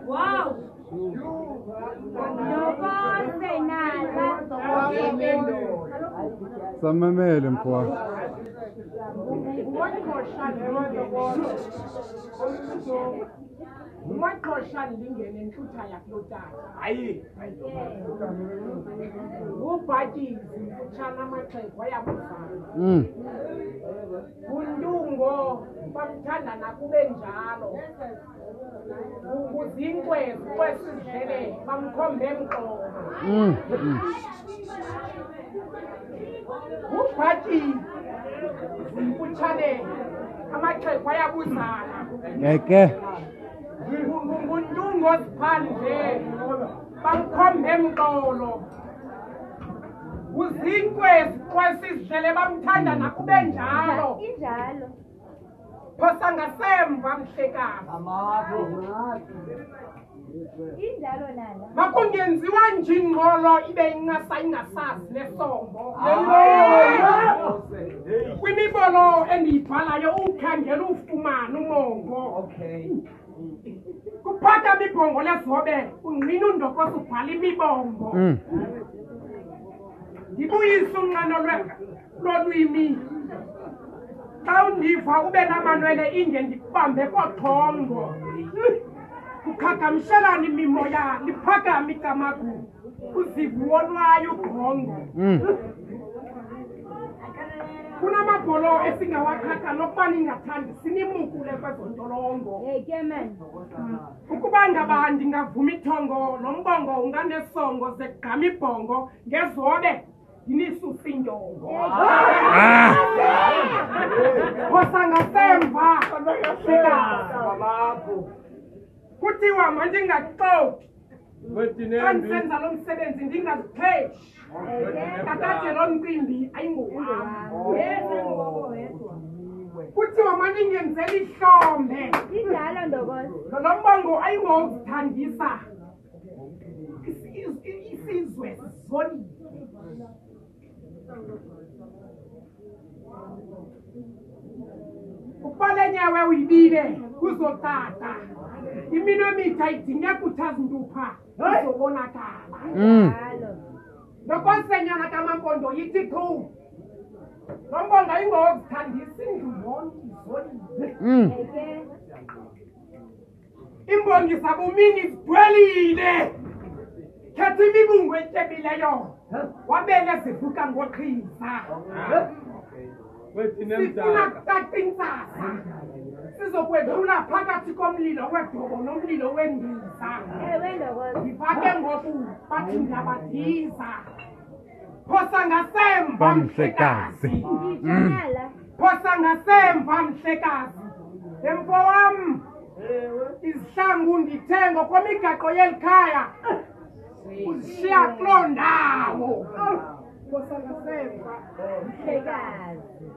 Wow. Samamele mfowethu. Umaqosha ndingene enhlutha yakulotata. Hayi. Ubhati utshana amaxhego ayabuzana. Undungo bamthanda nakube njalo. Ukuzinkwe kwesizele bamkhombe emqolo. Ubhati utshane amaxhego ayabuzana. Ngeke. Undungo siphandle bamkhombe emqolo. Uzinkwe kwesizele bamthanda nakube njalo. Injalo. Phosa ngasemva mhlekazi. Injalo nana. Makungenziwa njingqolo ibe ingasazi nesombo. Kwimibolo endiyibhalayo ukhangela ufumana umongo. Kuphaka imibongo lezobe ungqina undokosa ubhala imibongo. Ndibuyise unqano lolwimi. Xa undiva ube namanwele inge ndikubambe kothongo. Kukhagamshelana imimoya liphakame icamagu. Uziva uwonwayo ugqongo. Kunamabholo esingawakhatha nokuba ningathandi sinimukule kwezontolongo. Ukuba ngaba ndingavuma ithongo nombongo unganesongo zegqama ibhongo ngezobe ndinisuse indongo. Phosa ngasemva kuthiwa mandingaxoki xa ndisenza lo msebenzi ndingazipheshi. Kakade lo mcimbi ayingowam. Kuthiwa mandingenzeli ihlombe. Injalo ndokosa. Lo mbongo ayingowokuzithandisa isizwe sizolile. Ukubale nyawe uyibile kuzotata. Imino mitha idinga kuthazindupha kuzobonakala. Nokonsenyana kaMampondo yithi thu. Lo mbongo ayingowokuzithandisa indlu izolile. Imbongi zabumini zidwelile. Khetha imibungu etyebileyo wabele zivuka ngoqhiza. Sifuna kutata intsasa sizokwedlula phakathi komlilo wedobo nomlilo wendiza. Ndivake ngoku bathi ndiyabadiza. Phosa ngasemva mhlekazi. Phosa ngasemva mhlekazi. Emfo wam izihlangu ndithengo kwemigaqo yeli khaya uzishiya kuloo ndawo. Phosa ngasemva mhlekazi.